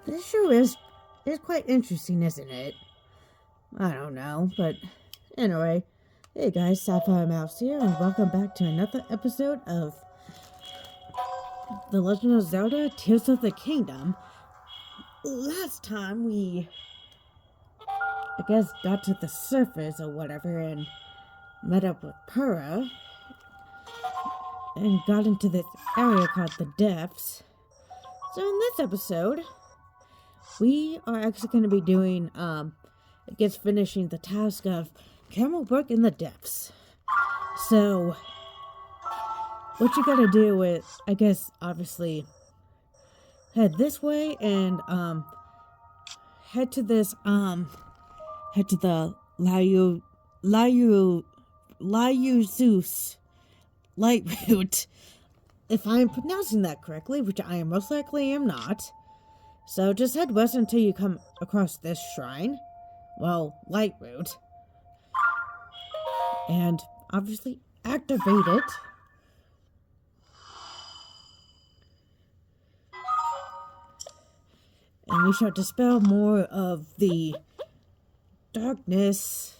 This sure is quite interesting, isn't it? I don't know, but anyway. Hey guys, Sapphire Mouse here, and welcome back to another episode of The Legend of Zelda Tears of the Kingdom. Last time we, I guess, got to the surface or whatever and met up with Purah and got into this area called the Depths. So in this episode, we are actually going to be doing, I guess, finishing the task of camera work in the depths. So, what you gotta do is, I guess, obviously, head this way and, head to this, head to the Zeus light route. If I am pronouncing that correctly, which I am most likely am not. So just head west until you come across this shrine. Well, light route. And obviously activate it. And we shall dispel more of the darkness.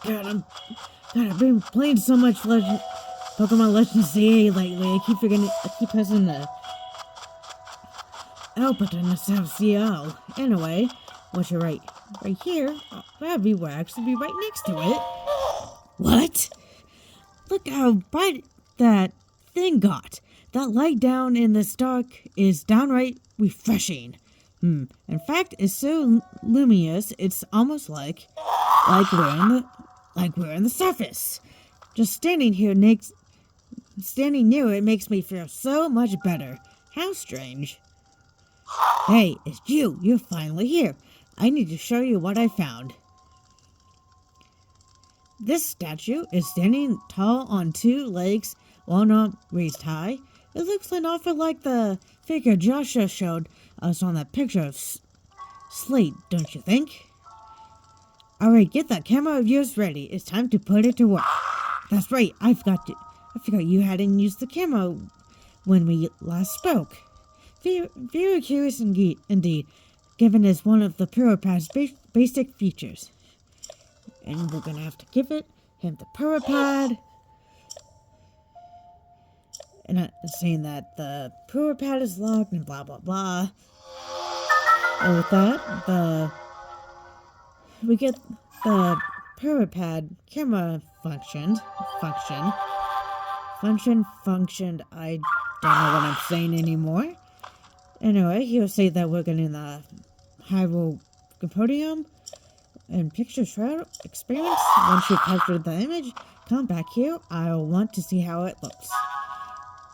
God, I've been playing so much Pokemon Legends ZA lately. I keep pressing the L button instead of CL. Anyway, once you're right here, Ravi will actually be right next to it. What? Look how bright that thing got. That light down in this dark is downright refreshing. In fact, it's so luminous, it's almost like we're in the surface. Just standing near it makes me feel so much better. How strange. Hey, it's you. You're finally here. I need to show you what I found. This statue is standing tall on two legs while not raised high. It looks an awful like the figure Joshua showed us on that picture of Slate, don't you think? Alright, get that camera of yours ready. It's time to put it to work. That's right, I forgot you hadn't used the camera when we last spoke. Very curious indeed, given as one of the Puripad's basic features. And we're gonna have to give him the Puripad. And saying that the Puripad is locked and blah blah blah. And with that, we get the Puripad camera functioned. I don't know what I'm saying anymore. Anyway, he'll say that we're getting the Hyrule Podium and Picture Shroud experience. Once you capture the image, come back here. I'll want to see how it looks.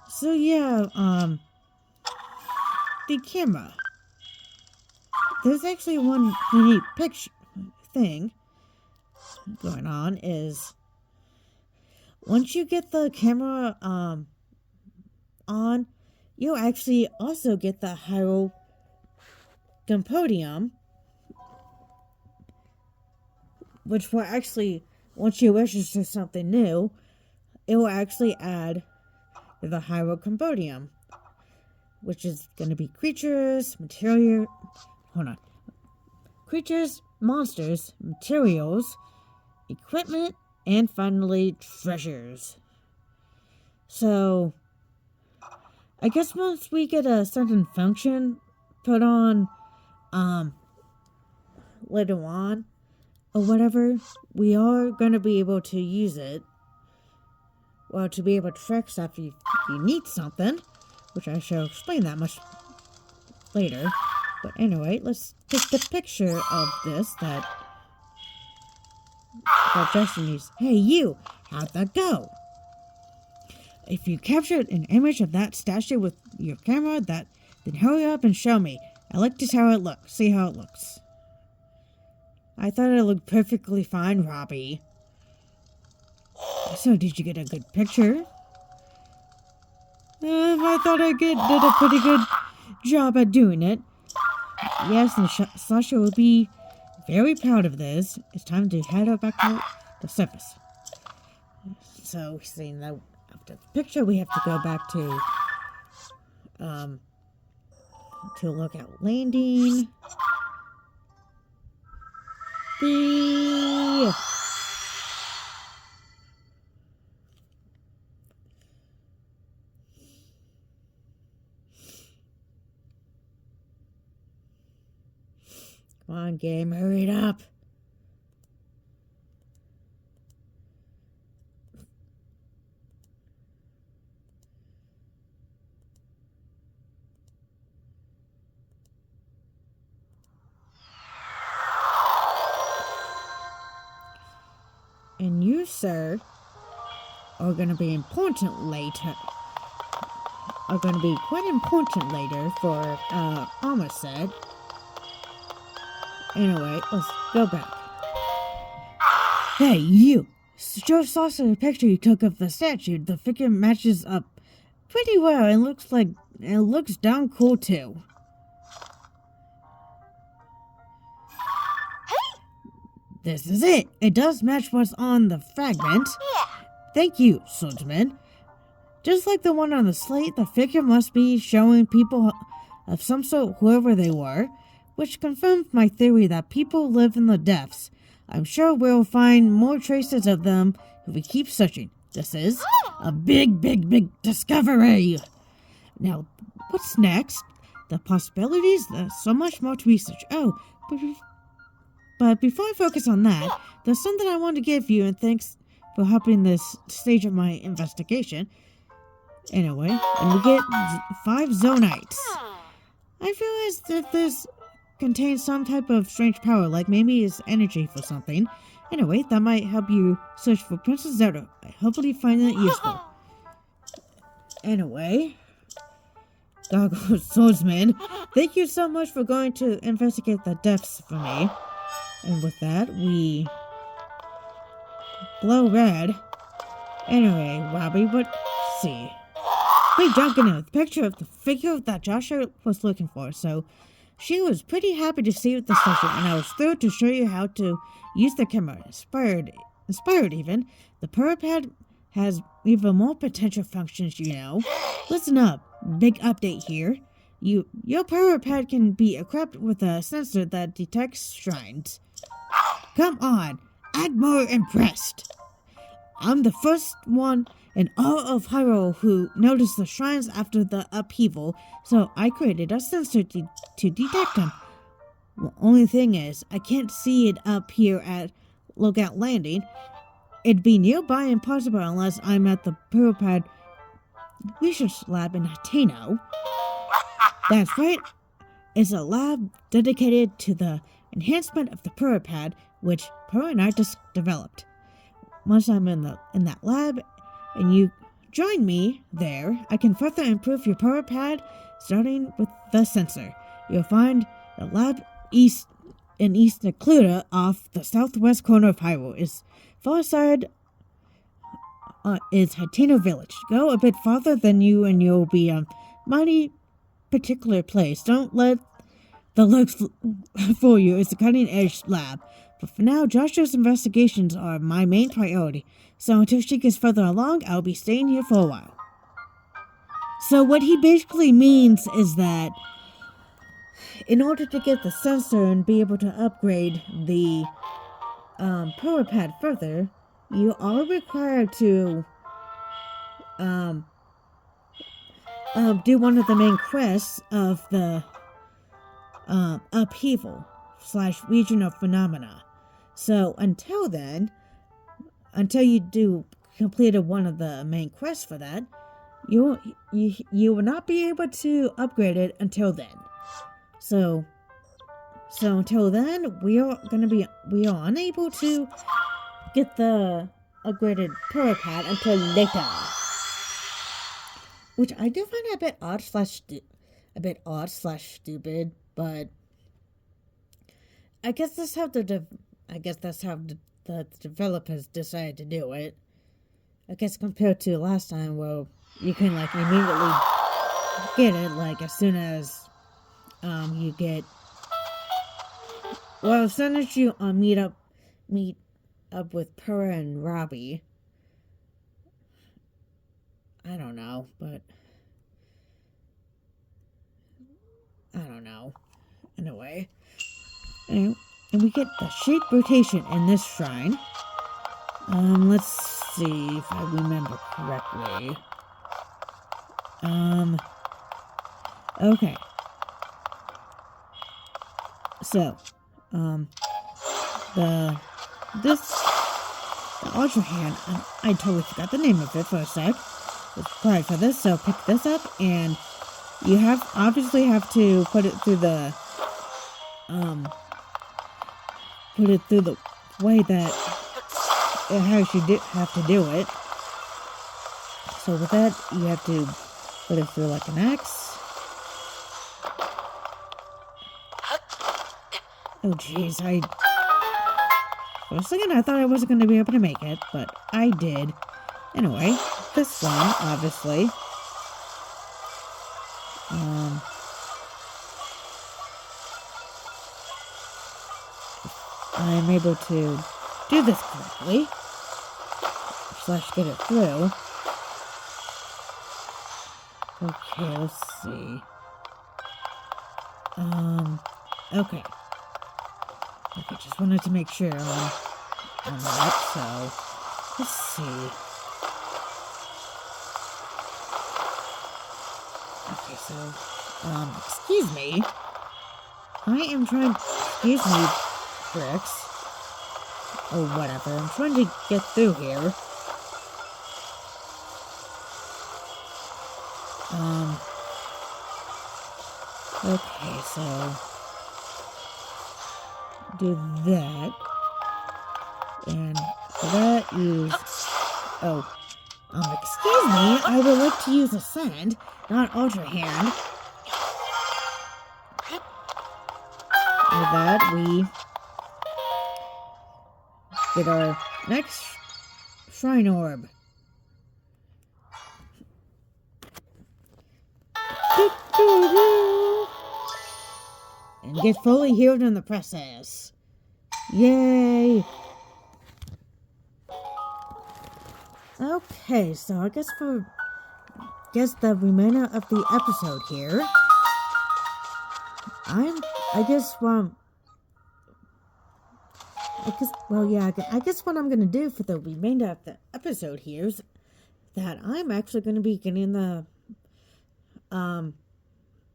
So yeah, the camera. There's actually one unique thing going on is once you get the camera on, you'll actually also get the Hyrule Podium, which will actually, once you register something new, it will actually add the Hyrule Podium, which is going to be creatures, monsters, materials, equipment, and finally treasures. So, I guess once we get a certain function put on, later on, or whatever, we are going to be able to use it. Well, to be able to track stuff, you need something, which I shall explain that much later. But anyway, let's take the picture of this that Justin needs. Hey, you! How'd that go? If you captured an image of that statue with your camera, then hurry up and show me. I'd like to see how it looks. I thought it looked perfectly fine, Robbie. So, did you get a good picture? I thought I did a pretty good job at doing it. Yes, and Sasha will be very proud of this. It's time to head back to the surface. So, seeing that after the picture, we have to go back to um, to Lookout Landing. The Come on, game, hurry it up. And you, sir, are going to be important later. Are going to be quite important later for Alma said. Anyway, let's go back. Hey, you! Just saw the picture you took of the statue. The figure matches up pretty well and looks down cool too. This is it. It does match what's on the fragment. Thank you, swordsman. Just like the one on the slate, the figure must be showing people of some sort, whoever they were, which confirms my theory that people live in the depths. I'm sure we'll find more traces of them if we keep searching. This is a big discovery. Now, what's next? The possibilities? There's so much more to research. Oh, but before I focus on that, there's something I want to give you, and thanks for helping this stage of my investigation. Anyway, and we get 5 Zonites. I realized that this contains some type of strange power, like maybe it's energy for something. Anyway, that might help you search for Princess Zelda. I hopefully find it useful. Anyway, Goggle Swordsman, thank you so much for going to investigate the depths for me. And with that, we glow red. Anyway, Robbie, let's see. We jumped in with a picture of the figure that Joshua was looking for, so she was pretty happy to see the statue, and I was thrilled to show you how to use the camera. Inspired even. The Purapad has even more potential functions, you know. Listen up, big update here. Your Purapad can be equipped with a sensor that detects shrines. Come on, act more impressed. I'm the first one in all of Hyrule who noticed the shrines after the upheaval, so I created a sensor to detect them. The only thing is, I can't see it up here at Lookout Landing. It'd be nearby impossible unless I'm at the Purapad Research Lab in Hateno. That's right, it's a lab dedicated to the enhancement of the Purapad, which Purah and I just developed. Once I'm in that lab, and you join me there, I can further improve your Purapad, starting with the sensor. You'll find the lab east Necluda off the southwest corner of Hyrule. Its far side is Hateno Village. Go a bit farther than you, and you'll be a mighty particular place. Don't let the looks fool you. It's a cutting-edge lab. But for now, Joshua's investigations are my main priority. So until she gets further along, I'll be staying here for a while. So what he basically means is that in order to get the sensor and be able to upgrade the Purapad further, you are required to do one of the main quests of the upheaval / regional phenomena. So until then, until you completed one of the main quests for that, you will not be able to upgrade it until then. So until then, we are unable to get the upgraded Purapad until later. Which I do find a bit odd / stupid, but I guess that's how the developers decided to do it. I guess compared to last time, where you can immediately get it as soon as you get. Well, as soon as you meet up with Purah and Robbie. I don't know, but And we get the shape rotation in this shrine. Let's see if I remember correctly. Okay. So, the Ultra Hand, I totally forgot the name of it for a sec. It's required for this, so pick this up, and you obviously have to put it through the way that it has you have to do it. So with that, you have to put it through like an X. Oh jeez, for a second I thought I wasn't going to be able to make it, but I did. Anyway, this one, obviously. I'm able to do this correctly. / get it through. Okay, let's see. Okay. Okay, just wanted to make sure on that, so let's see. Okay, so, excuse me. Excuse me, bricks. Or whatever, I'm trying to get through here. Okay, so do that, and for that use, excuse me, I would like to use Ascend, not Ultra Hand. With that, we get our next Shrine Orb. And get fully healed in the process. Yay! Okay, so I guess the remainder of the episode here, I guess what I'm gonna do for the remainder of the episode here is that I'm actually gonna be getting the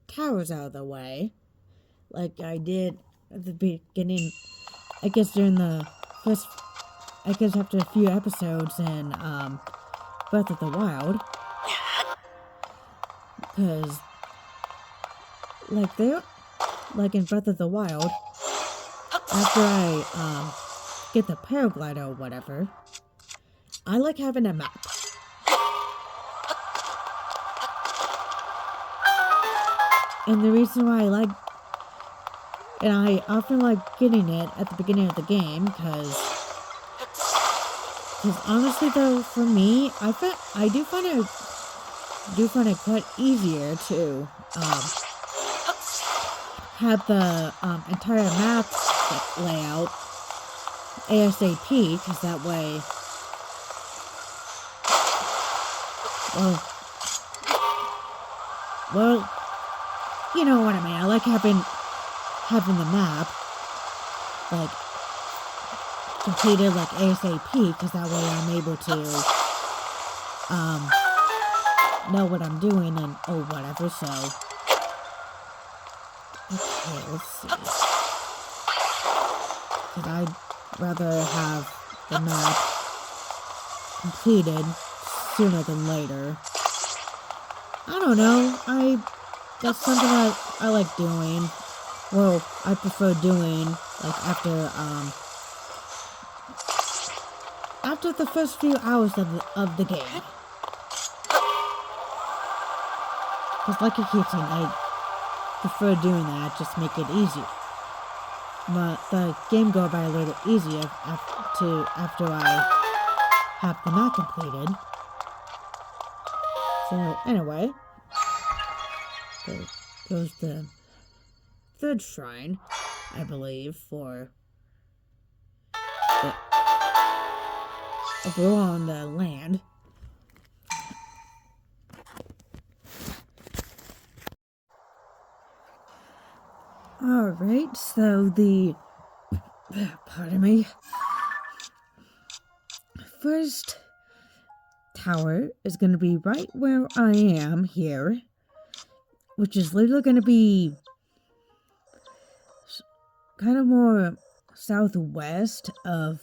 towers out of the way, like I did at the beginning. I guess during the first, after a few episodes in Breath of the Wild, because like in Breath of the Wild, after I get the paraglider or whatever, I like having a map. And the reason why I often like getting it at the beginning of the game, because honestly though, for me, I do find it quite easier to have the entire map layout ASAP, because that way, well, you know what I mean. I like having the map like completed like ASAP, because that way I'm able to know what I'm doing and whatever. So okay, let's see, because I'd rather have the map completed sooner than later. I don't know, that's something I like doing. Well, I prefer doing, like, after the first few hours of the game. Because like I keep saying, I prefer doing that, just make it easier. But the game go by a little easier after I have the map completed. So, anyway, there goes the third shrine, I believe, for overall on the land. Alright, so pardon me, first tower is going to be right where I am here, which is literally going to be kind of more southwest of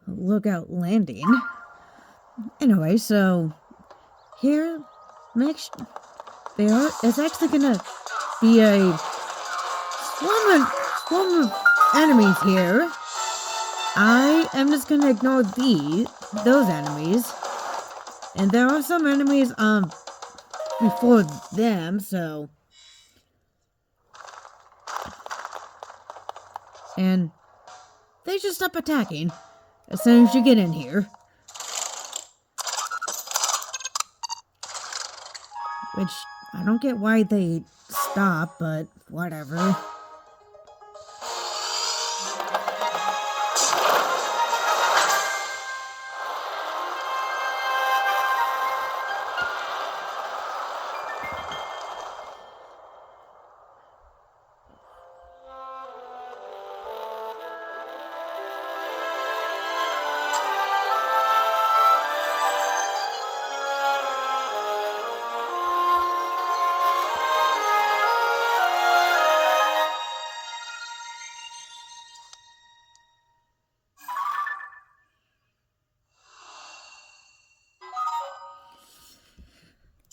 Lookout Landing. Anyway, so here, it's actually going to be a swarm of enemies here. I am just going to ignore those enemies. And there are some enemies, before them, so... And they just stop attacking as soon as you get in here. Which, I don't get why they stop, but whatever.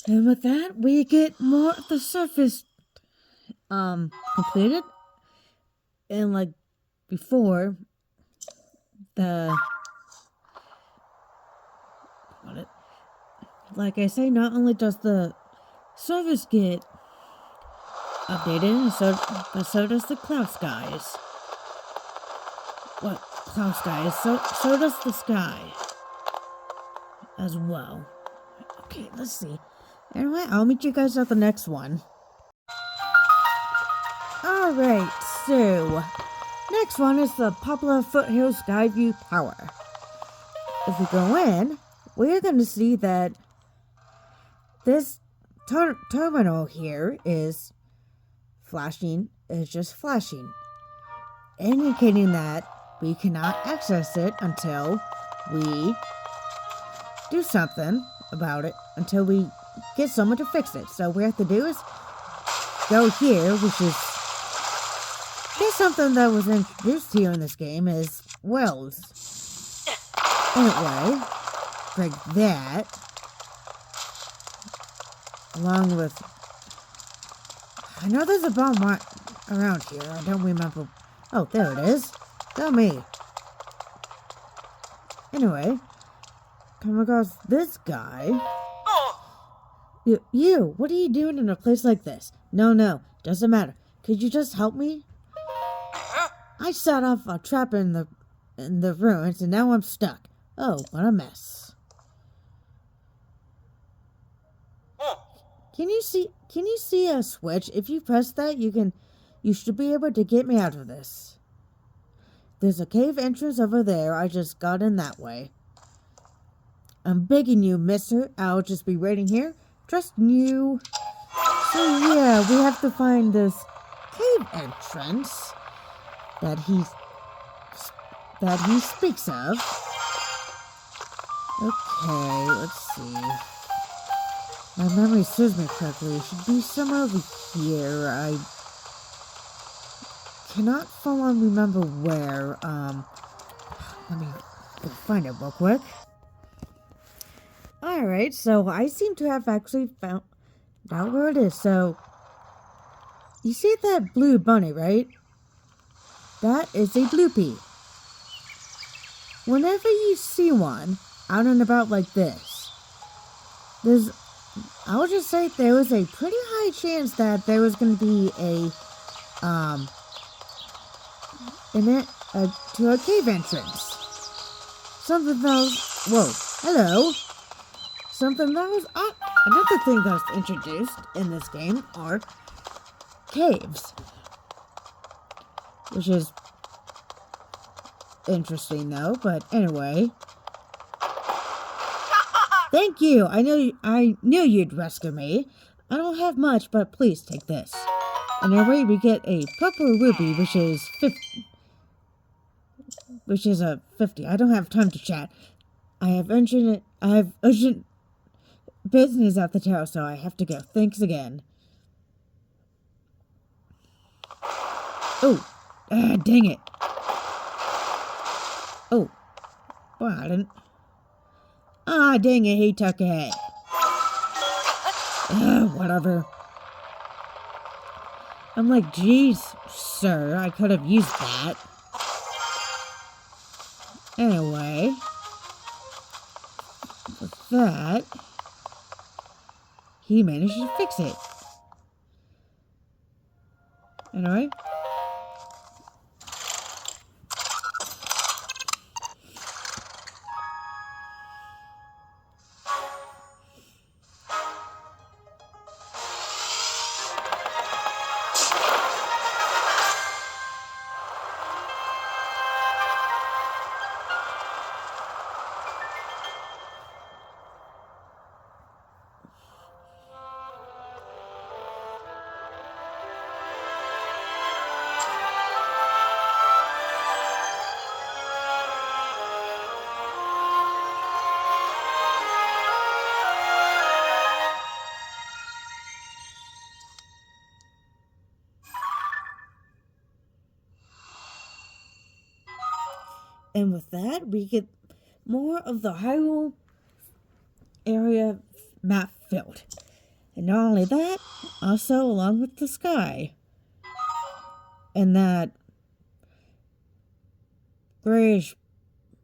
And with that, we get more of the surface, completed. And like before, like I say, not only does the surface get updated, but so does the cloud skies. What? Cloud skies? So does the sky as well. Okay, let's see. Anyway, I'll meet you guys at the next one. Alright, so next one is the Poplar Foothills Skyview Tower. If we go in, we're going to see that this terminal here is just flashing, indicating that we cannot access it until we do something about it, until we get someone to fix it. So what we have to do is go here, which is something that was introduced here in this game is wells. Anyway, break that, along with, I know there's a bomb around here, I don't remember. Oh, there it is. Tell me. Anyway, come across this guy. You, what are you doing in a place like this? No, doesn't matter. Could you just help me? I set off a trap in the ruins and now I'm stuck. Oh, what a mess. Can you see a switch? If you press that, you should be able to get me out of this. There's a cave entrance over there. I just got in that way. I'm begging you, mister. I'll just be waiting here. Trusting you. So yeah, we have to find this cave entrance that he speaks of. Okay, let's see. My memory serves me correctly. It should be somewhere over here. I cannot full on remember where. Let me find it real quick. Alright, so I seem to have actually found out where it is. So, you see that blue bunny, right? That is a blue pea. Whenever you see one out and about like this, I would just say there was a pretty high chance that there was going to be to a cave entrance. Something that was, whoa, hello. Something that was, another thing that was introduced in this game are caves. Which is interesting though, but anyway. Thank you! I knew you'd rescue me. I don't have much, but please take this. Anyway, we get a purple ruby, which is 50. Which is a 50. I don't have time to chat. I have urgent business at the tower, so I have to go. Thanks again. Oh, dang it. Oh, well, I didn't. Ah, dang it, he took it. Whatever. I'm like, geez, sir, I could have used that. Anyway, with that, he managed to fix it. Anyway. And with that, we get more of the Hyrule area map filled. And not only that, also along with the sky. And that grayish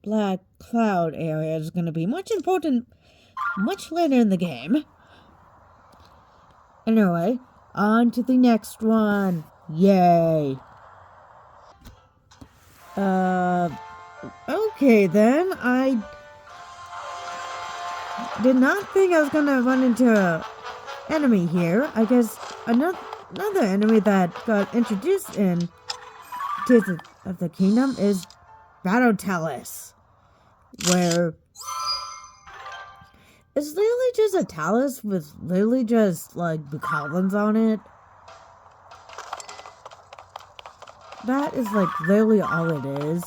black cloud area is going to be much important much later in the game. Anyway, on to the next one. Yay. Okay then, I did not think I was gonna run into an enemy here. I guess another enemy that got introduced in Tears of the Kingdom is Battle Talus, where it's literally just a talus with literally just like bokoblins on it. That is like literally all it is.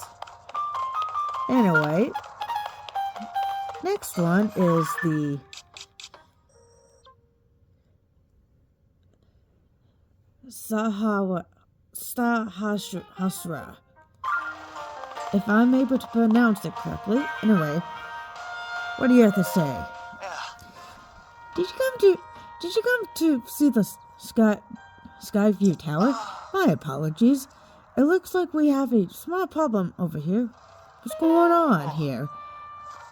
Anyway, next one is the Sahasra. If I'm able to pronounce it correctly. Anyway, what do you have to say? Did you come to see the Skyview Tower? My apologies. It looks like we have a small problem over here. What's going on here?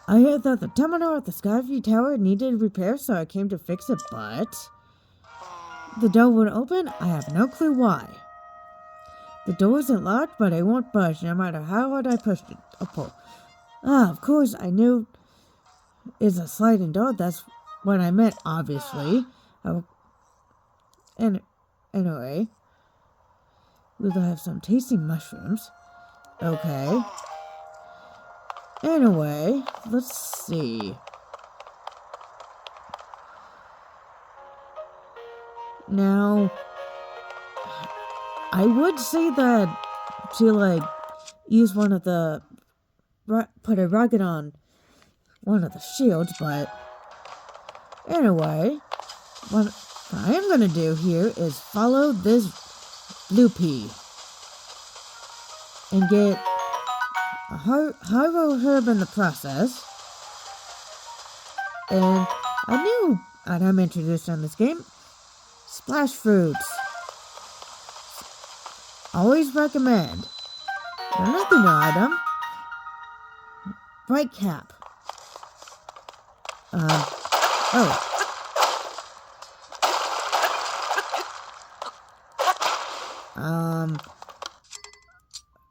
I heard that the terminal at the Skyview Tower needed repair, so I came to fix it, but the door wouldn't open. I have no clue why. The door isn't locked, but it won't budge no matter how hard I pushed it. Pull. Of course, I knew it's a sliding door. That's what I meant, obviously. And anyway, we'll have some tasting mushrooms. Okay. Anyway, let's see. Now, I would say that to like use one of the put a rocket on one of the shields, but anyway, what I am gonna do here is follow this blue pea and get a Hyrule herb in the process. And a new item introduced in this game, splash fruits. Always recommend. Another new item, bright cap.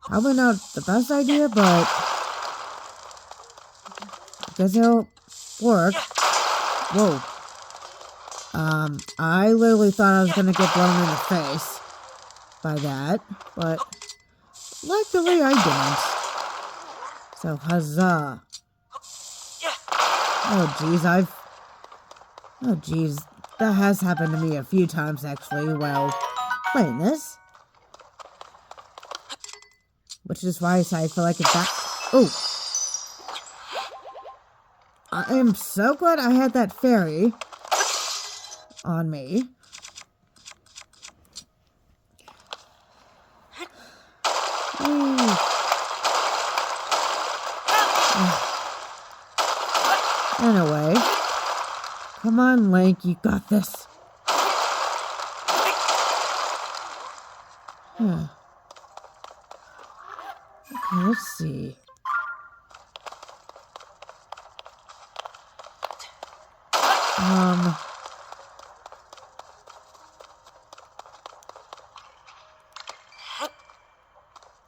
Probably not the best idea, but I guess it'll work. Whoa. I literally thought I was gonna get blown in the face by that, but luckily I didn't. So, huzzah. Oh, geez. That has happened to me a few times, actually. Well, playing this. Which is why I feel like it's that. Oh! I am so glad I had that fairy on me. Anyway, come on, Link, you got this. Okay, let's see.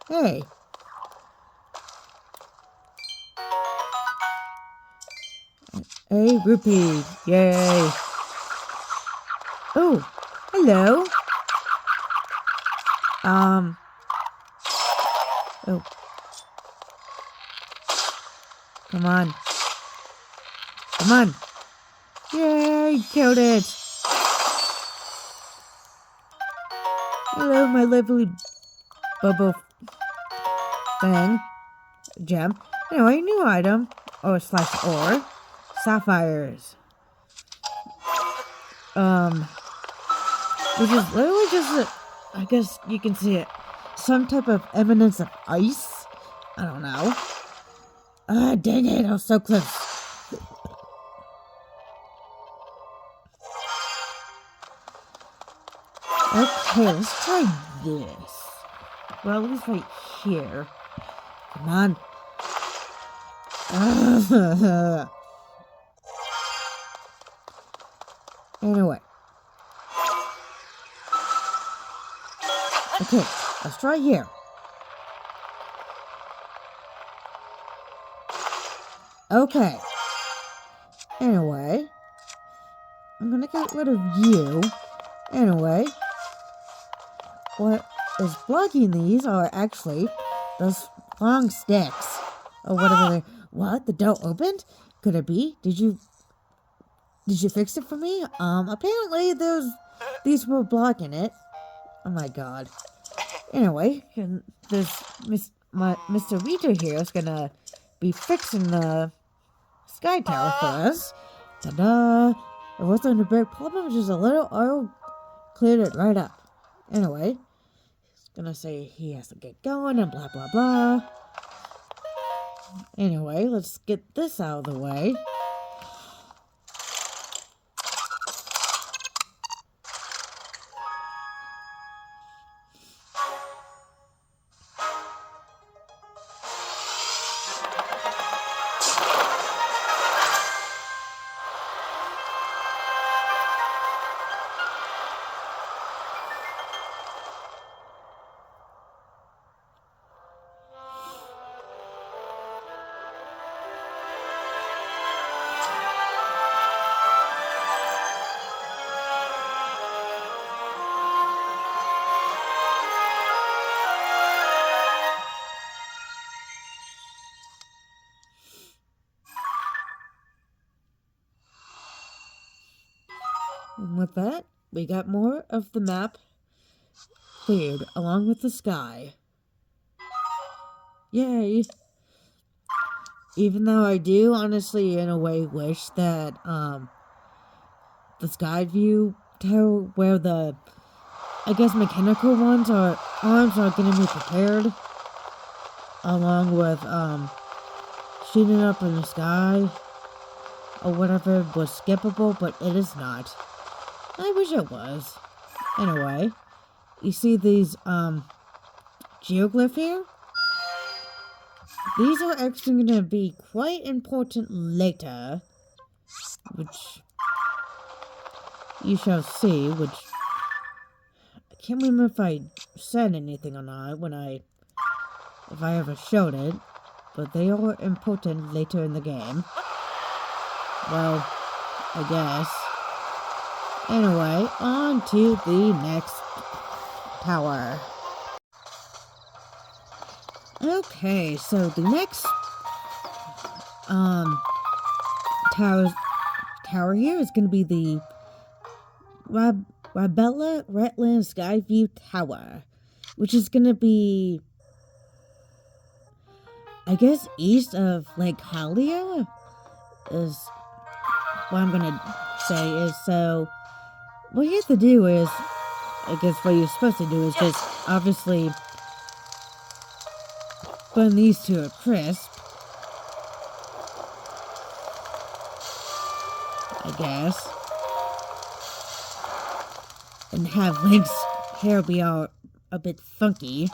Hey. A rupee. Yay. Oh, hello. Oh. Come on. Come on. Yay, killed it. Hello, my lovely bubble thing. Gem. Anyway, new item. Or slash ore. Sapphires. Which is literally just I guess you can see it. Some type of evidence of ice. I don't know. Ah, dang it, I was so close. Okay, let's try this. Well, at least right here. Come on. Anyway. Okay, let's try here. Okay. Anyway. I'm gonna get rid of you. Anyway. What is blocking these are actually those long sticks. Or whatever they... What? The door opened? Could it be? Did you fix it for me? Apparently these were blocking it. Oh my god. Anyway, this Mr. Rito here is gonna be fixing the sky tower for us. Ta-da! It wasn't a big problem, just a little oil cleared it right up. Anyway, he's gonna say he has to get going and blah blah blah. Anyway, let's get this out of the way. And with that, we got more of the map cleared along with the sky. Yay! Even though I do honestly in a way wish that the sky view tower where the I guess mechanical ones are arms are gonna be prepared along with shooting up in the sky or whatever was skippable, but it is not. I wish it was. Anyway, you see these geoglyph here? These are actually going to be quite important later, which you shall see, which I can't remember if I said anything or not if I ever showed it, but they are important later in the game. Well, I guess. Anyway, on to the next tower. Okay, so the next tower here is going to be the Rabella Retland Skyview Tower, which is gonna be, I guess, east of Lake Hylia, is what I'm gonna say. Is so, what you have to do is, I guess what you're supposed to do is just obviously burn these to a crisp, I guess, and have Link's hair be all a bit funky.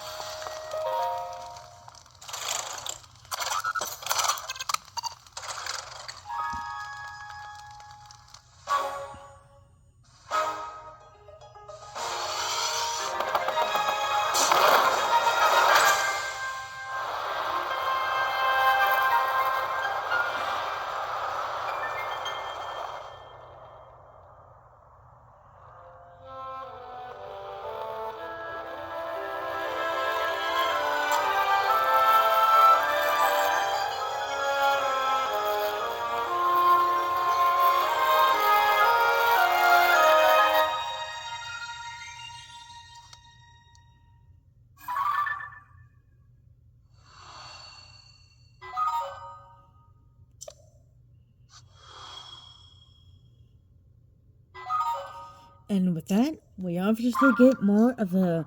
And with that, we obviously get more of the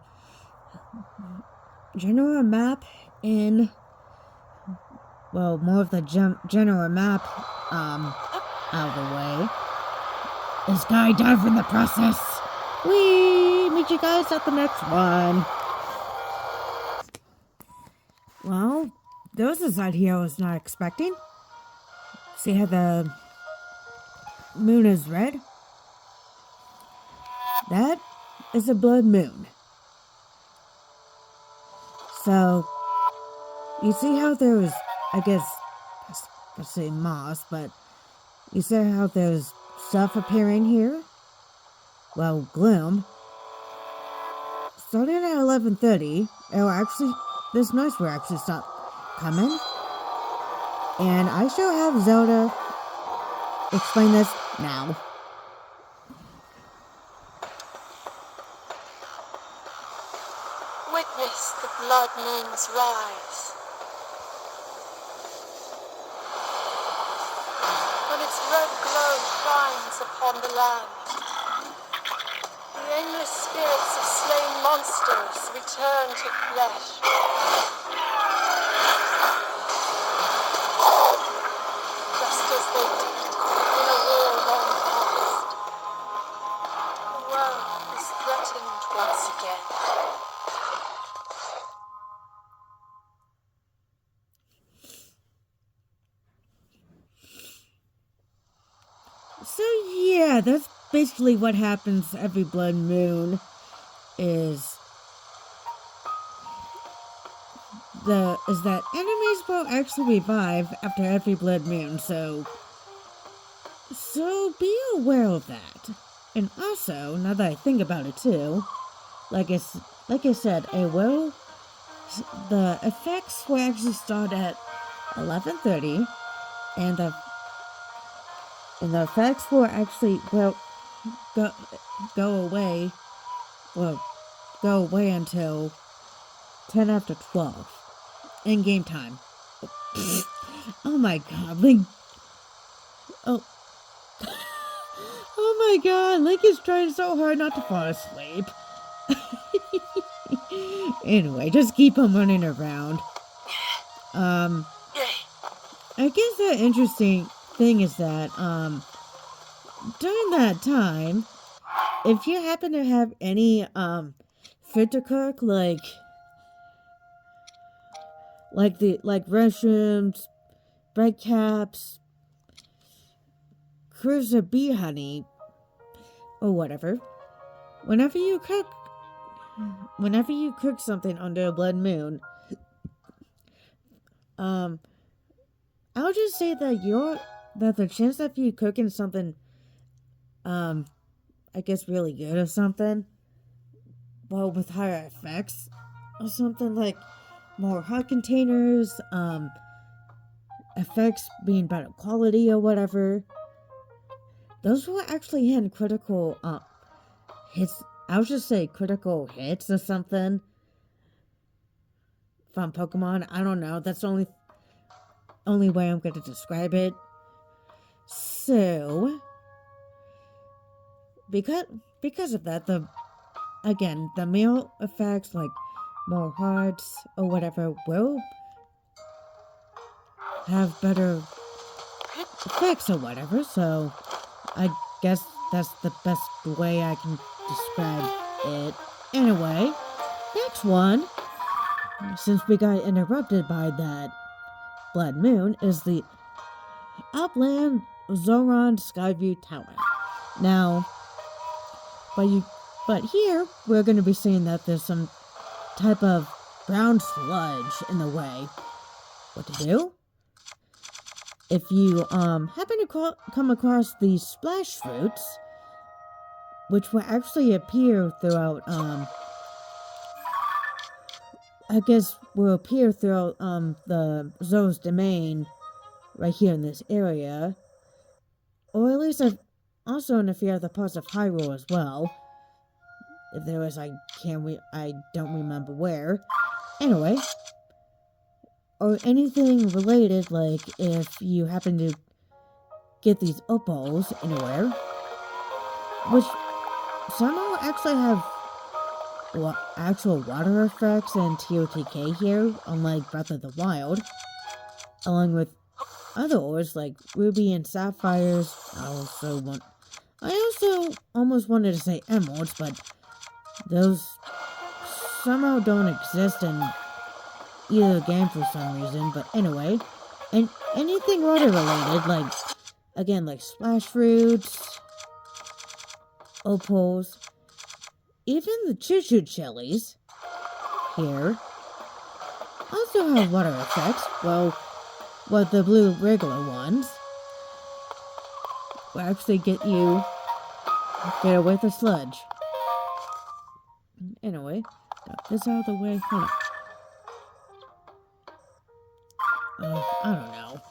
general map in, well, more of the general map out of the way. Is skydive in the process. We meet you guys at the next one. Well, there was a side here I was not expecting. See how the moon is red? That is a blood moon. So, you see how there's, I guess, let's say moss, but you see how there's stuff appearing here? Well, gloom. Starting at 11:30, it'll actually, this night will actually stop coming. And I shall have Zelda explain this now. Witness the blood moon's rise. When its red glow shines upon the land, the aimless spirits of slain monsters return to flesh. Just as they did in a war long past. The world is threatened once again. So yeah, that's basically what happens every blood moon. Is that enemies will actually revive after every blood moon. So be aware of that. And also, now that I think about it too, like I said, the effects will actually start at 11:30, and the effects will actually go away until 10 after 12 in game time. Oh my god, Link! Oh my god, Link is trying so hard not to fall asleep. Anyway, just keep him running around. I guess the interesting thing is that, during that time, if you happen to have any, fit to cook, like restrooms, bread caps, cruiser bee honey, or whatever, whenever you cook something under a blood moon, I'll just say that the chance of you cooking something, I guess really good or something, well, with higher effects, or something like more hot containers, effects being better quality or whatever, those will actually hits. I would just say critical hits or something from Pokemon. I don't know. That's the only way I'm going to describe it. So, because of that, the male effects like more hearts or whatever will have better effects or whatever. So, I guess that's the best way I can describe it. Anyway, next one, since we got interrupted by that blood moon, is the Upland Zoran Skyview Tower. Now, but here we're going to be seeing that there's some type of brown sludge in the way. What to do? If you happen to come across these splash fruits, which will actually appear throughout the Zo's domain right here in this area, or at least also in a few other parts of Hyrule as well. If there was, I don't remember where. Anyway, or anything related, like if you happen to get these opals anywhere, which somehow actually have actual water effects and TOTK here, unlike Breath of the Wild, along with other ores like ruby and sapphires. I also almost wanted to say emeralds, but those somehow don't exist in either game for some reason. But anyway, and anything water related, like splash fruits, opals, even the choo-choo chilies here also have water effects. Well, the blue regular ones will actually get away with the sludge. Anyway, got this out of the way. Hold on. I don't know.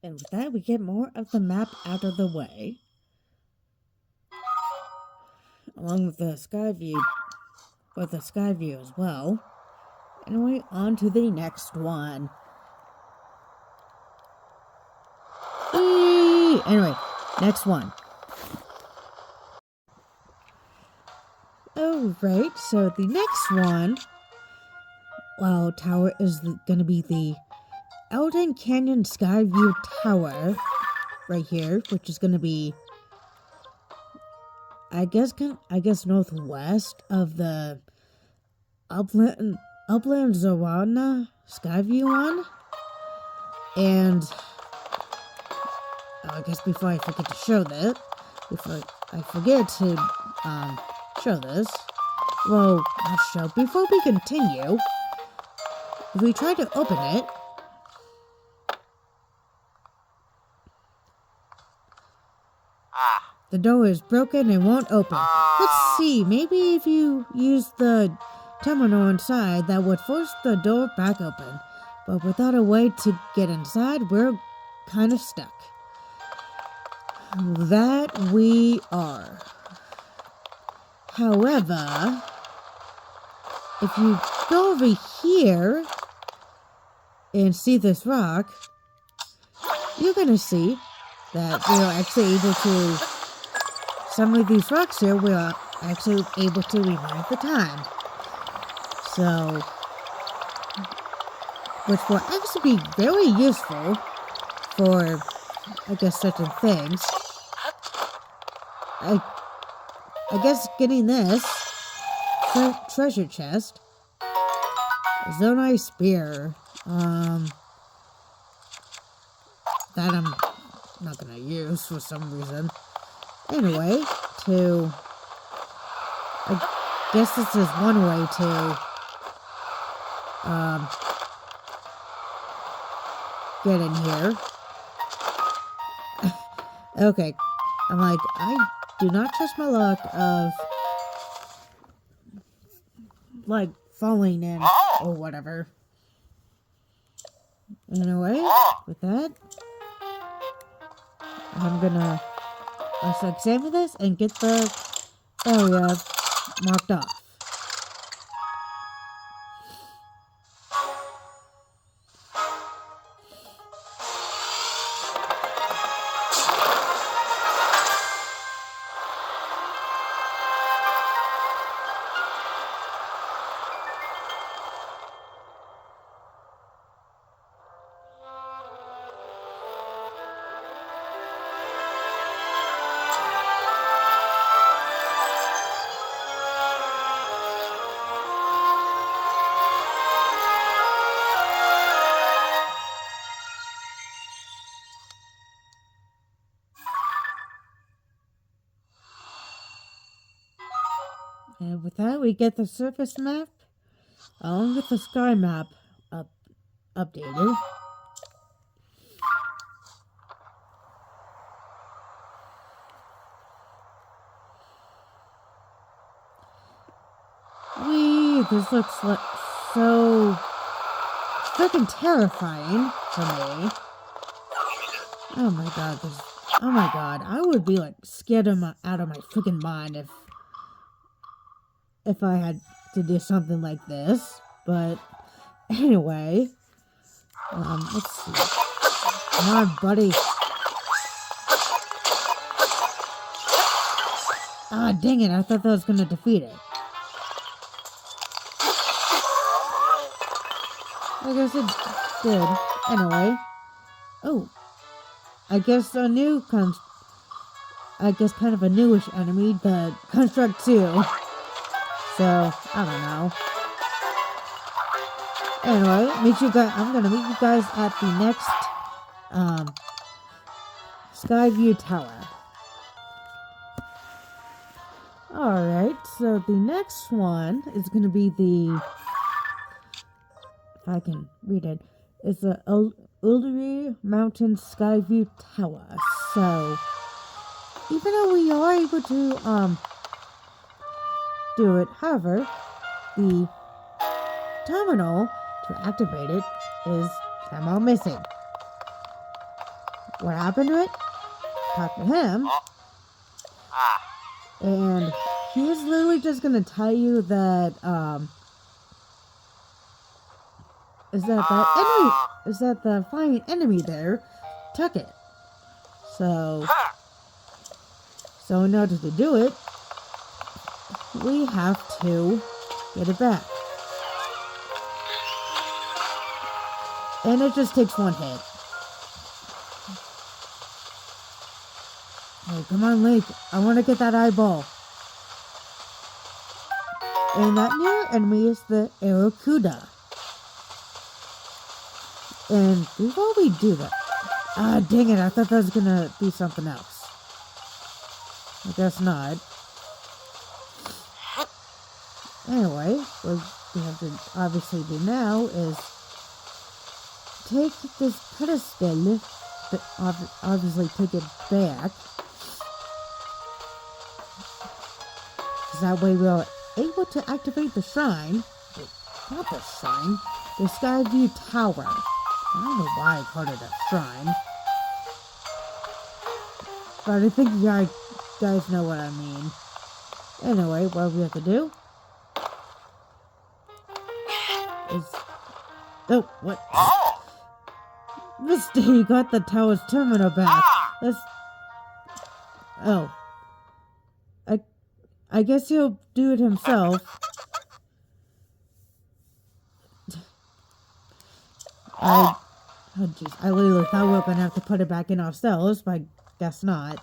And with that, we get more of the map out of the way, along with the sky view as well. Anyway, on to the next one. Anyway, next one. Alright, so the next one, tower is going to be the Elden Canyon Skyview Tower right here, which is going to be, I guess northwest of the Upland Zorana Skyview one. And I guess before I forget to show this, before we continue, if we try to open it, the door is broken and won't open. Let's see, maybe if you use the terminal inside, that would force the door back open. But without a way to get inside, we're kind of stuck. That we are. However, if you go over here and see this rock, you're going to see that we are actually able to, some of these rocks here, we are actually able to rewind the time. So, which will actually be very useful for I guess, certain things. I guess getting this treasure chest. Zonai spear. That I'm not gonna use for some reason. Anyway, I guess this is one way to get in here. Okay, I'm like, I do not trust my luck of like falling in or whatever. Anyway, with that, I'm gonna also examine this and get the area marked off. And with that, we get the surface map along with the sky map updated. This looks like so freaking terrifying for me. Oh my god, oh my god, I would be like scared out of my freaking mind if I had to do something like this. But anyway, let's see. Come on, buddy. Ah, dang it! I thought that was gonna defeat it. I guess it did. Anyway. Oh. I guess kind of a newish enemy, the Construct 2. So, I don't know. Anyway, I'm gonna meet you guys at the next, Skyview Tower. Alright, so the next one is gonna be the, if I can read it, it's the Uluru Mountain Skyview Tower. So, even though we are able to, do it, however, the terminal to activate it is somehow missing. What happened to it? Talk to him. And he's literally just gonna tell you that, is that the flying enemy there took it. So in order to do it, we have to get it back. And it just takes one hit. Oh, come on, Link. I want to get that eyeball. And that new enemy is the Aracuda. And before we do that... Ah, dang it. I thought that was going to be something else. I guess not. Anyway, what we have to obviously do now is take this pedestal, obviously take it back. Because that way we're able to activate the shrine. Not the shrine, the Skyview Tower. I don't know why I called it a shrine. But I think you guys know what I mean. Anyway, what we have to do is... Oh, what? Mister, you got the tower's terminal back. Let's... Oh. I guess he'll do it himself. Oh jeez, I literally thought we were gonna have to put it back in ourselves, but I guess not.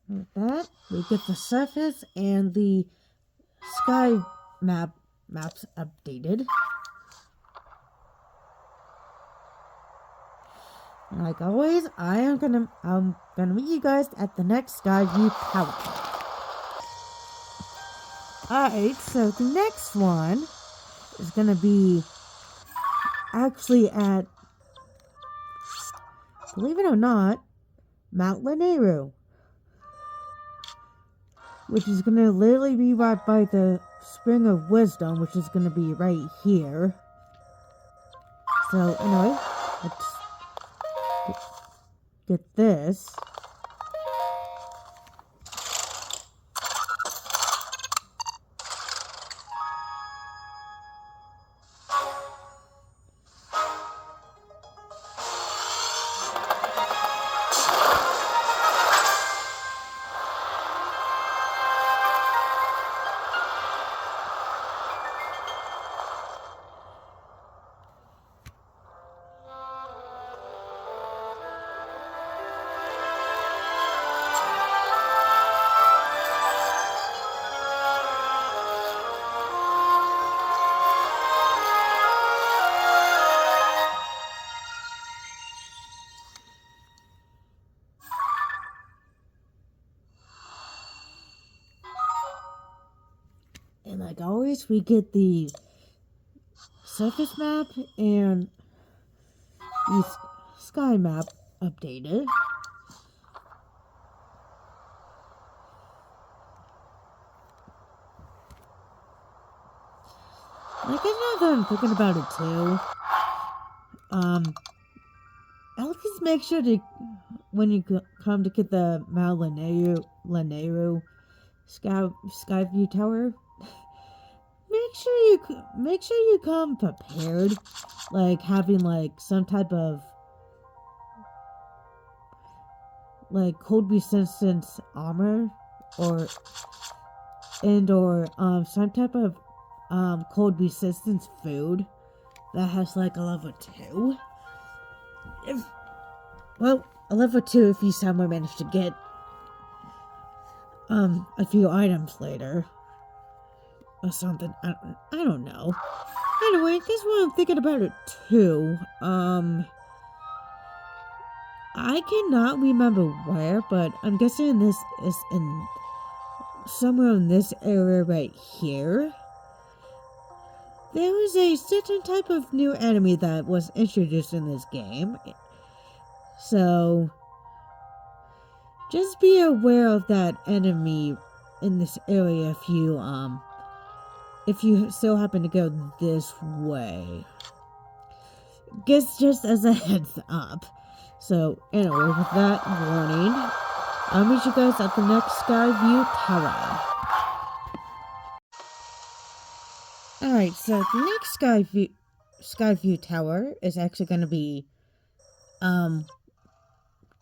With that, we get the surface and the sky maps updated. And like always, I'm gonna meet you guys at the next Skyview Tower. Alright, so the next one is gonna be actually at, believe it or not, Mount Lanayru, which is gonna literally be right by the Spring of Wisdom, which is gonna be right here. So anyway, let's get this. And like always, we get the surface map and the sky map updated. And I guess now that I'm thinking about it too, always make sure to, when you come to get the Mount Lanayru Skyview Tower, make sure you come prepared, like having like some type of like cold resistance armor or some type of cold resistance food that has like a level 2. A level 2 if you somehow manage to get a few items later or something. I don't know. Anyway, guess what I'm thinking about it too. I cannot remember where, but I'm guessing this is in somewhere in this area right here. There is a certain type of new enemy that was introduced in this game. So just be aware of that enemy in this area if you still happen to go this way. Guess just as a heads up. So anyway, with that warning, I'll meet you guys at the next Skyview Tower. Alright, so the next Skyview Tower is actually going to be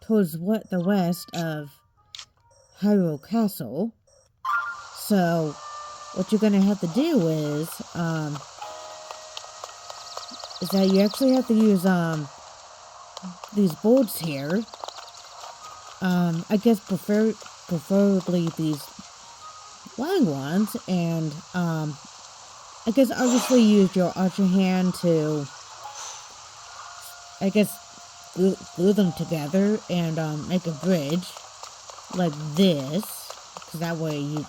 towards the west of Hyrule Castle. So what you're going to have to do is that you actually have to use these boards here. I guess preferably these long ones, and I guess obviously use your archer hand to, I guess, glue them together and make a bridge like this, because that way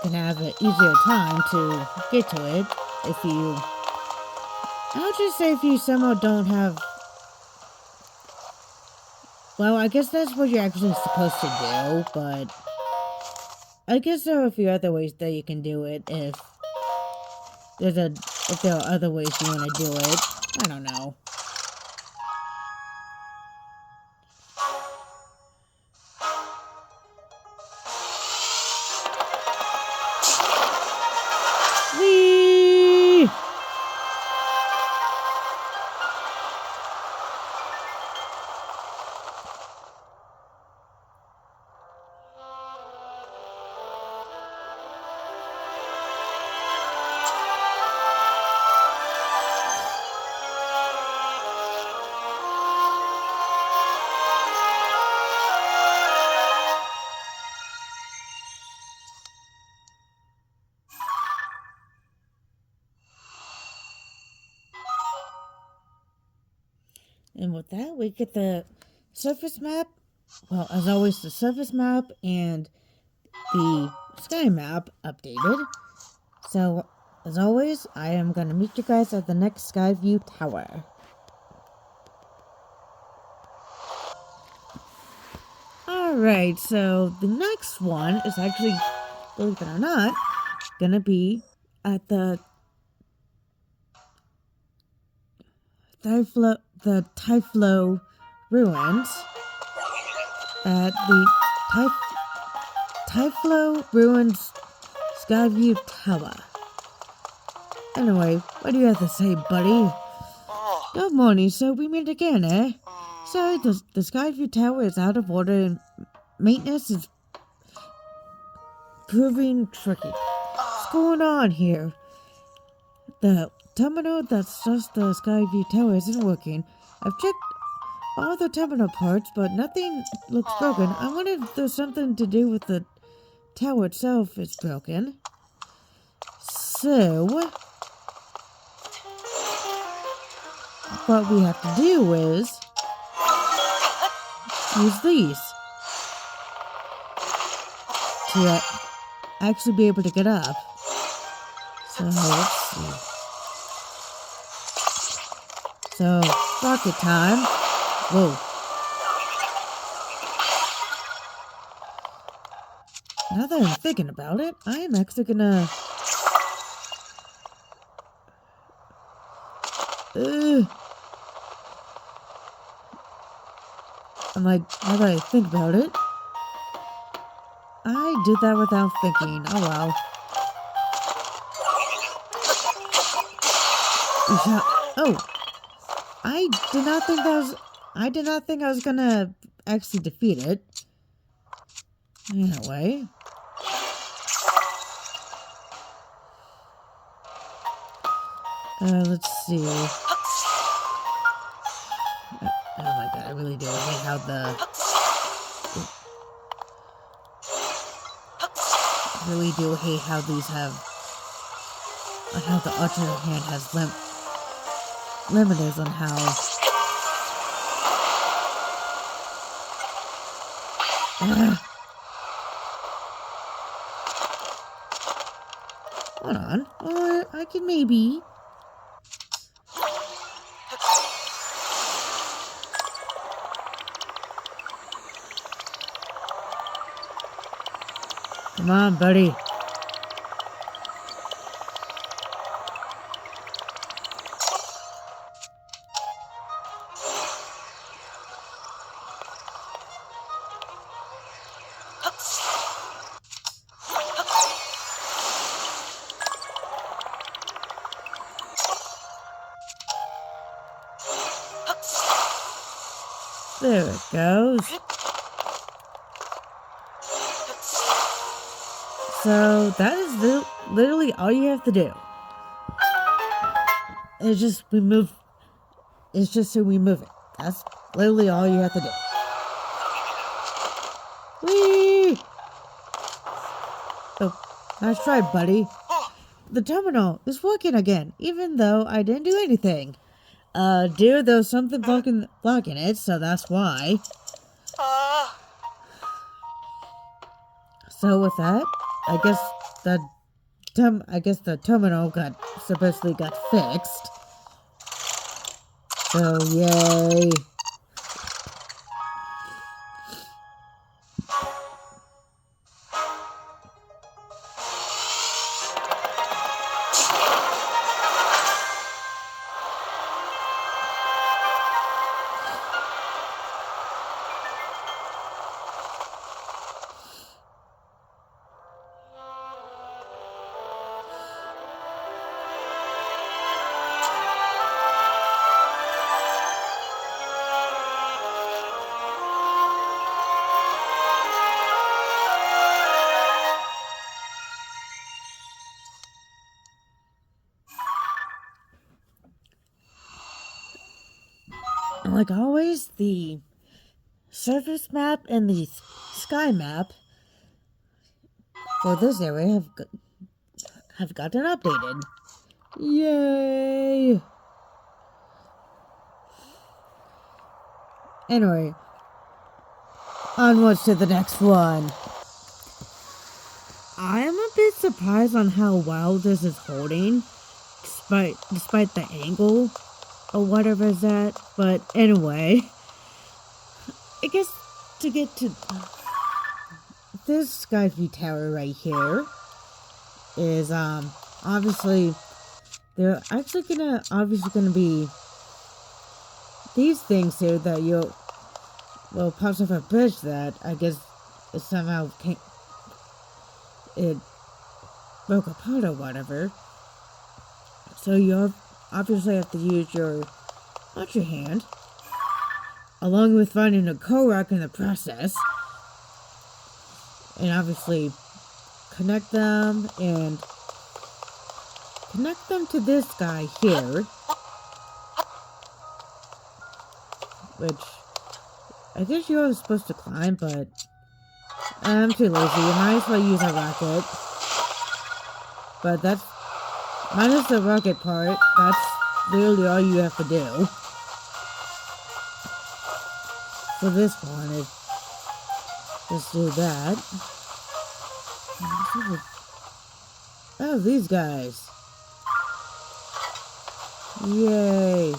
can have an easier time to get to it if you... I'll just say if you somehow don't have... Well, I guess that's what you're actually supposed to do, but... I guess there are a few other ways that you can do it if there are other ways you want to do it. I don't know. Whee! And with that, we get the surface map. Well, as always, the surface map and the sky map updated. So, as always, I am going to meet you guys at the next Skyview Tower. Alright, so the next one is actually, believe it or not, going to be at the Typhlo Ruins. At the Typhlo Ruins Skyview Tower. Anyway, what do you have to say, buddy? Good morning, so we meet again, eh? Sorry, the Skyview Tower is out of order and maintenance is proving tricky. What's going on here? The terminal that's just the Skyview Tower isn't working. I've checked all the terminal parts, but nothing looks broken. I wonder if there's something to do with the tower itself is broken. So, what we have to do is use these to actually be able to get up. So, let's see. So, rocket time. Whoa. Now that I'm thinking about it, I am actually gonna... I'm like, now that I think about it, I did that without thinking. Oh wow. Oh! I did not think I was gonna actually defeat it. Anyway. Let's see. Oh my god, I really do hate how I really do hate how these have... how the alternate hand has limiters on how... Hold on. Or I can maybe... Come on, buddy. There it goes. So that is literally all you have to do. It's just remove. It's just to remove it. That's literally all you have to do. Whee! Oh, nice try, buddy. The terminal is working again, even though I didn't do anything. Dear, there was something blocking it, so that's why. So with that, I guess the I guess the terminal supposedly got fixed. So yay. And like always, the surface map and the sky map for this area have gotten updated. Yay! Anyway, onwards to the next one. I am a bit surprised on how well this is holding, despite the angle or whatever is that. But anyway, I guess to get to this Skyview Tower right here is obviously they're actually gonna be these things here that will pops off a bridge that I guess it somehow it broke apart or whatever. So you obviously have to use your hand, along with finding a Korok in the process, and obviously connect them to this guy here, which I guess you are supposed to climb, but I'm too lazy. You might as well use a rocket. But that's minus the rocket part. That's literally all you have to do. For this one, just do that. Oh, these guys. Yay.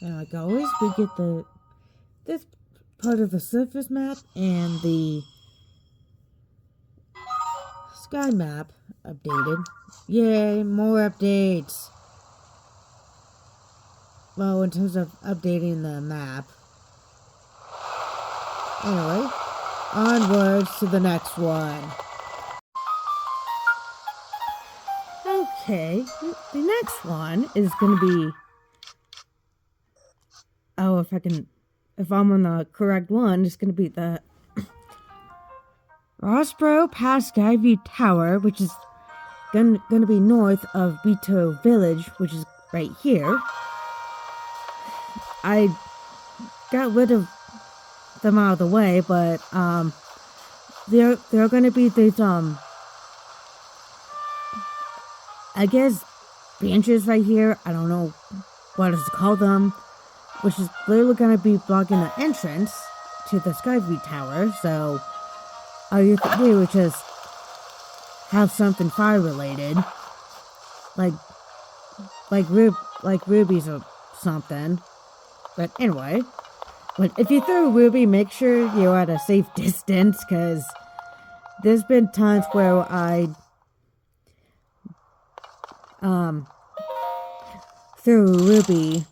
And like always, we get this part of the surface map and the sky map updated. Yay, more updates! Well, in terms of updating the map. Anyway, onwards to the next one. Okay, the next one is going to be... Oh, if I'm on the correct one, it's going to be the Rossboro Pass Skyview Tower, which is going to be north of Beto Village, which is right here. I got rid of them out of the way, but there are going to be these I guess benches right here. I don't know what to call them, which is literally going to be blocking the entrance to the Skyview Tower. So all you have to do is just have something fire related, like rubies or something. But anyway, if you throw a ruby, make sure you're at a safe distance, because there's been times where I threw a ruby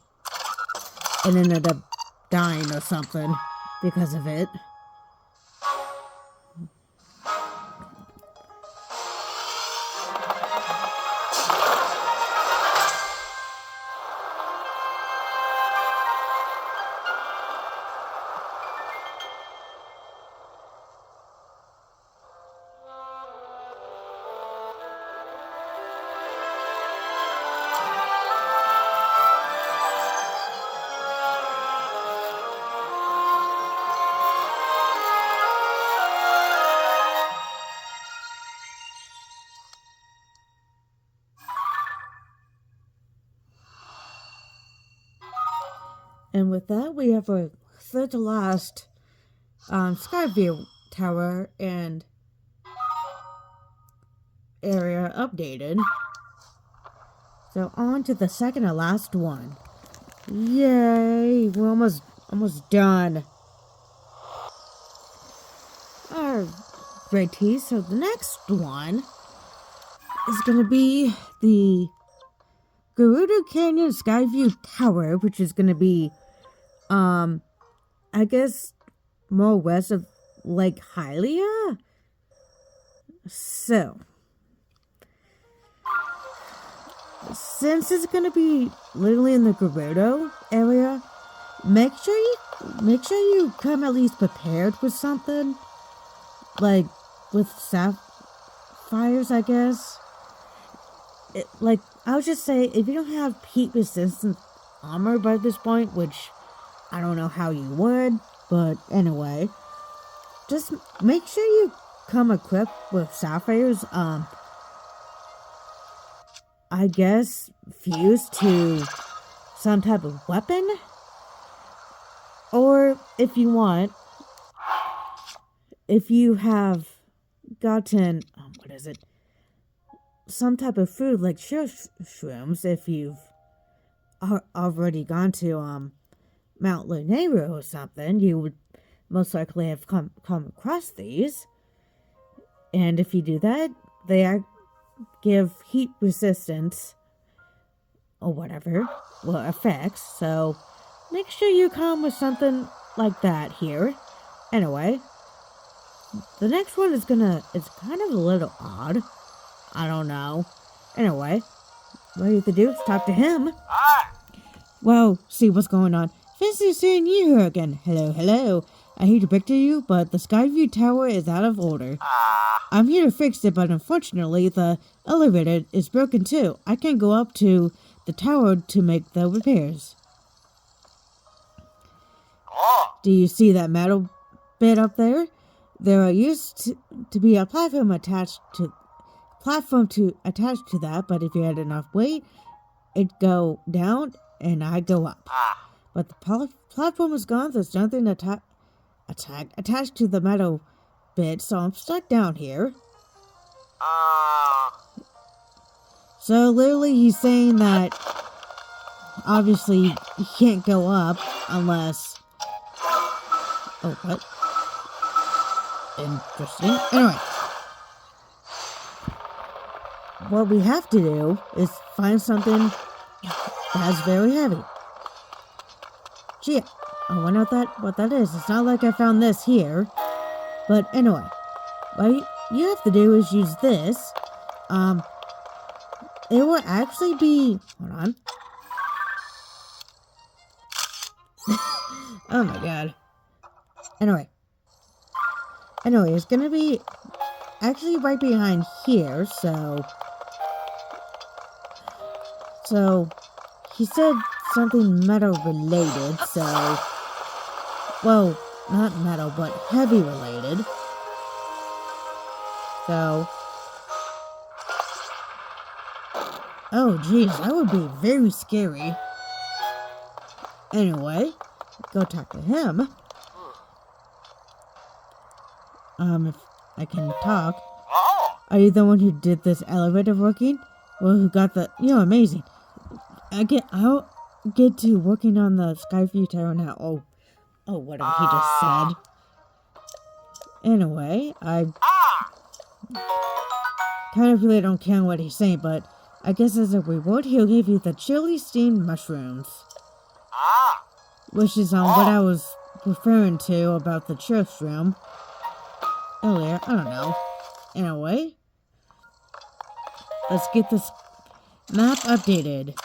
and ended up dying or something because of it. And with that, we have our third to last Skyview Tower and area updated. So on to the second to last one. Yay! We're almost done. Alrighty, so the next one is gonna be the Gerudo Canyon Skyview Tower, which is gonna be I guess more west of Lake Hylia. So since it's gonna be literally in the Gerudo area, make sure you come at least prepared with something. Like with sapphires, I guess. I would just say, if you don't have heat resistant armor by this point, which I don't know how you would, but anyway, just make sure you come equipped with sapphires. I guess fused to some type of weapon, or if you want, if you have gotten some type of food like shrooms, if you've already gone to Mount Lunero or something, you would most likely have come across these. And if you do that, they give heat resistance or whatever, effects. So make sure you come with something like that here. Anyway, the next one it's kind of a little odd. I don't know. Anyway, what you have to do is talk to him. Well, see what's going on. Fancy seeing you here again. Hello. I hate to break to you, but the Skyview Tower is out of order. I'm here to fix it, but unfortunately, the elevator is broken too. I can't go up to the tower to make the repairs. Do you see that metal bit up there? There used to be a platform attached to that, but if you had enough weight, it'd go down and I'd go up. But the platform is gone, there's nothing attached to the metal bit, so I'm stuck down here. So literally he's saying that obviously you can't go up unless... Oh, what? Interesting. Anyway. What we have to do is find something that's very heavy. Gee, I wonder what that is. It's not like I found this here. But anyway, what you have to do is use this. It will actually be... Hold on. Oh my god. Anyway, it's gonna be actually right behind here, so he said something metal related, so, well, not metal, but heavy related. So, oh geez, that would be very scary. Anyway, go talk to him. If I can talk. Are you the one who did this elevator working? Well, who got the... You're amazing. I'll get to working on the Skyview Tower now. Oh, whatever he just said. Anyway, I kind of really don't care what he's saying, but I guess as a reward, he'll give you the chili steamed mushrooms. which is what I was referring to about the church room earlier. I don't know. Anyway, let's get this map updated.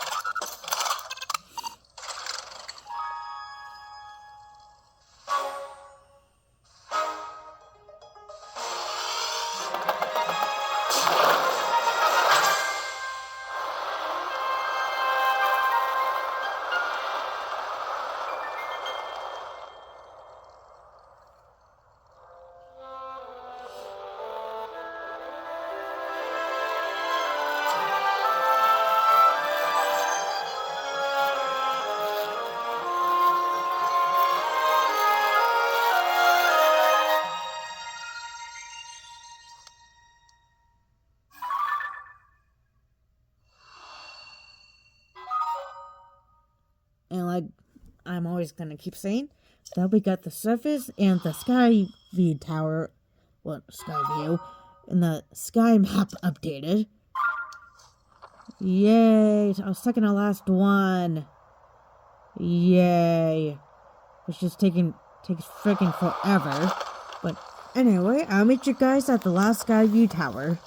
And like I'm always gonna keep saying, that we got the surface and the sky view tower, well, sky view, and the sky map updated. Yay! Our second to last one. Yay! Which just takes freaking forever. But anyway, I'll meet you guys at the last sky view tower.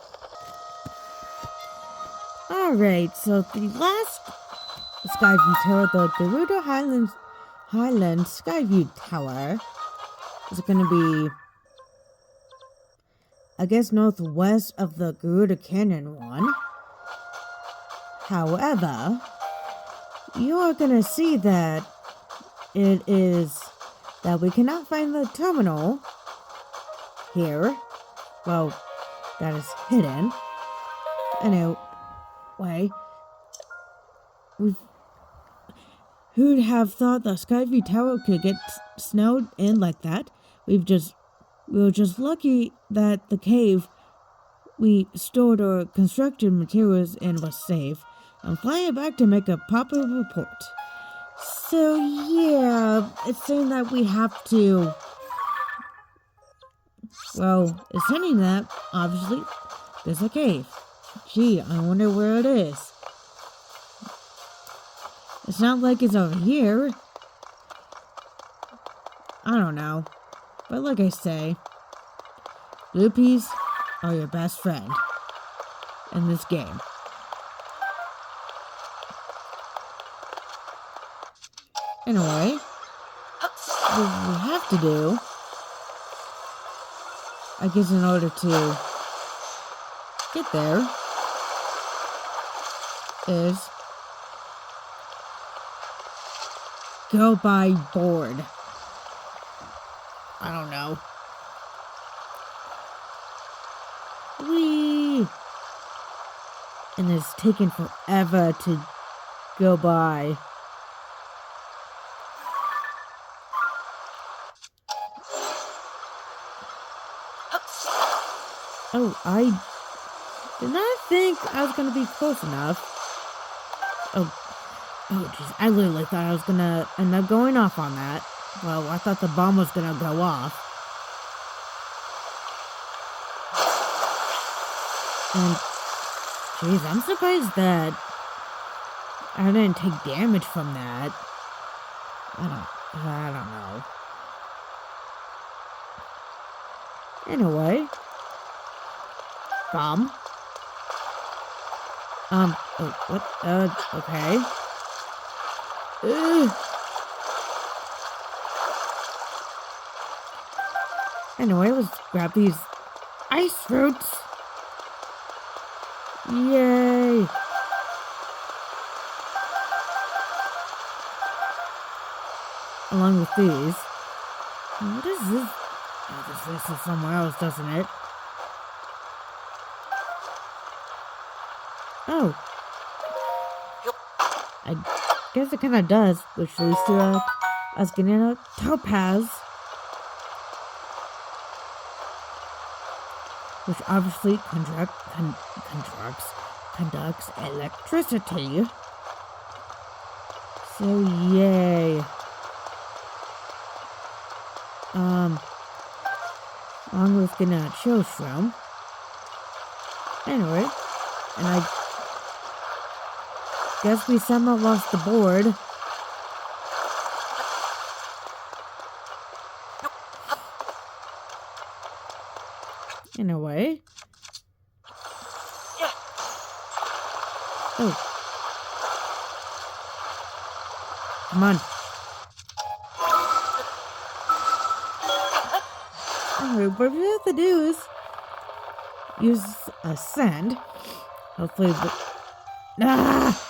Alright, so the last Skyview Tower, the Gerudo Highland Skyview Tower, is going to be, I guess, northwest of the Gerudo Canyon one. However, you are going to see that we cannot find the terminal here. Well, that is hidden. Anyway, who'd have thought the Skyview Tower could get snowed in like that? We were just lucky that the cave we stored our construction materials in was safe. I'm flying back to make a proper report. So yeah, it's saying that we have to, well, it's saying that, obviously, there's a cave. Gee, I wonder where it is. It's not like it's over here. I don't know. But like I say, Loopies are your best friend in this game. Anyway, what we have to do, I guess in order to get there, is go by board. I don't know. Whee! And it's taken forever to go by. Oh, I did not think I was going to be close enough. Oh, jeez. I literally thought I was going to end up going off on that. Well, I thought the bomb was going to go off. And, jeez, I'm surprised that I didn't take damage from that. I don't know. Anyway. Bomb. Oh, what? Okay. Ugh. Anyway, let's grab these ice fruits. Yay! Along with these. What is this? Oh, this is somewhere else, doesn't it? Oh. I guess it kind of does, which leads to us getting a topaz. Which obviously conducts electricity. So yay. Along with getting a chill shroom. Anyway, and I guess we somehow lost the board. Oh. Come on. Alright, what we have to do is use ascend. Hopefully Ah!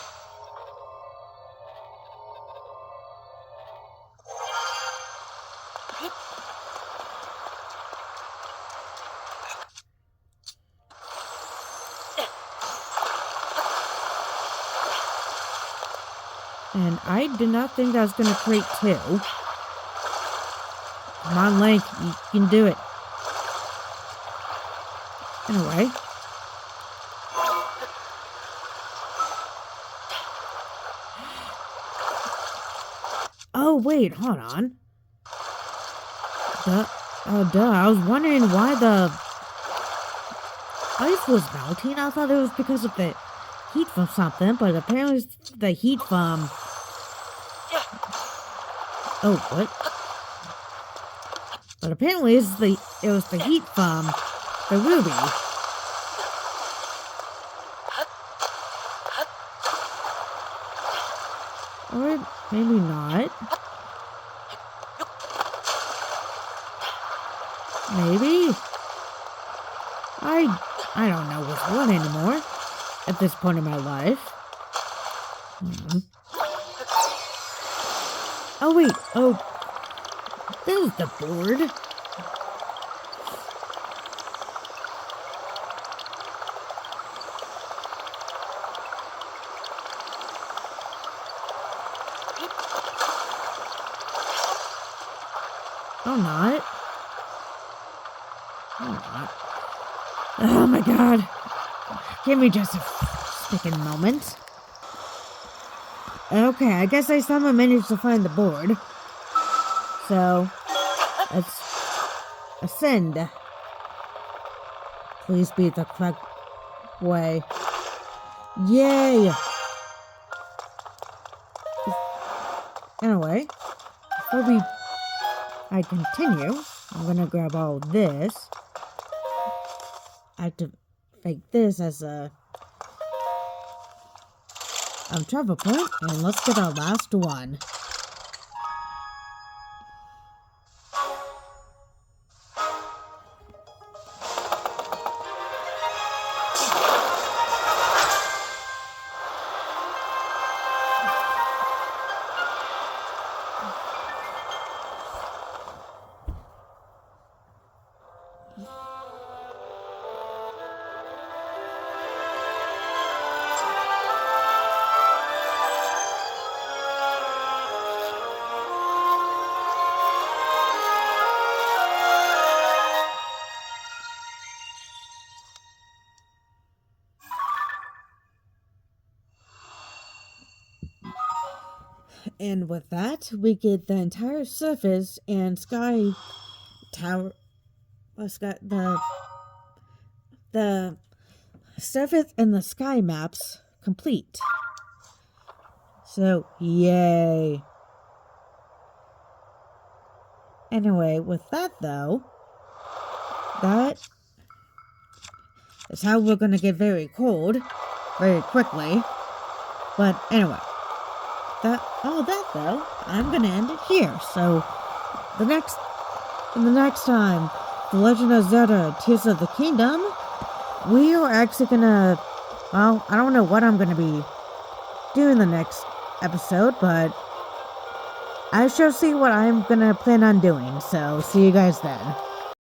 And I did not think I was going to create two. Come on, Link. You can do it. Anyway. Oh, wait. Hold on. Duh. I was wondering why the ice was melting. I thought it was because of the heat from something, but apparently it's the heat from... Oh, what? But apparently it was the heat from the ruby. Or maybe not. Maybe? I don't know what's what anymore at this point in my life. Oh, wait. Oh, there's the board. Oh, not. Oh my god. Give me just a sticking moment. Okay, I guess I somehow managed to find the board. So, let's ascend. Please be the correct way. Yay! Anyway, before I continue, I'm gonna grab all this. Activate this as a travel point, and let's get our last one. And with that, we get the entire surface and sky tower. The surface and the sky maps complete. So, yay. Anyway, with that though, that is how we're gonna get very cold very quickly. But anyway. That though, I'm gonna end it here. So, the next time, The Legend of Zelda: Tears of the Kingdom, we are actually gonna, well, I don't know what I'm gonna be doing the next episode, but I shall see what I'm gonna plan on doing. So, see you guys then.